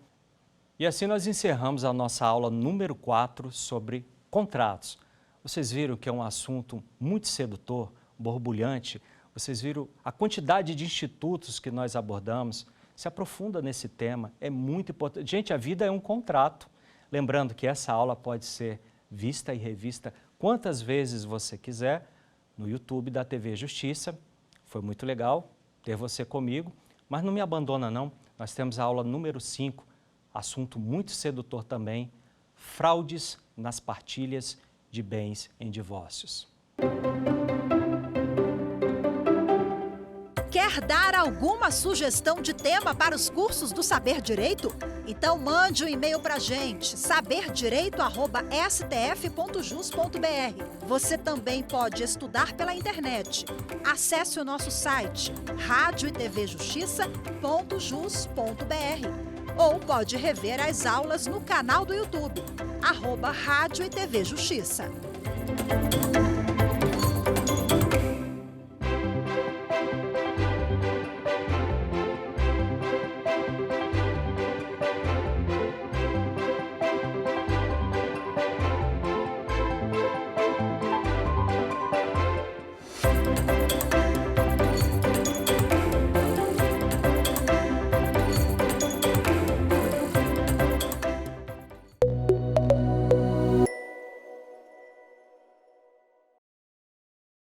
E assim nós encerramos a nossa aula número 4 sobre contratos. Vocês viram que é um assunto muito sedutor, borbulhante. Vocês viram a quantidade de institutos que nós abordamos. Se aprofunda nesse tema, é muito importante. Gente, a vida é um contrato. Lembrando que essa aula pode ser vista e revista quantas vezes você quiser no YouTube da TV Justiça. Foi muito legal ter você comigo, mas não me abandona não. Nós temos a aula número 5, assunto muito sedutor também, fraudes nas partilhas de bens em divórcios. Quer dar alguma sugestão de tema para os cursos do Saber Direito? Então mande um e-mail para a gente, saberdireito@stf.jus.br. Você também pode estudar pela internet. Acesse o nosso site radioetvjustiça.jus.br ou pode rever as aulas no canal do YouTube, @Rádio e TV Justiça.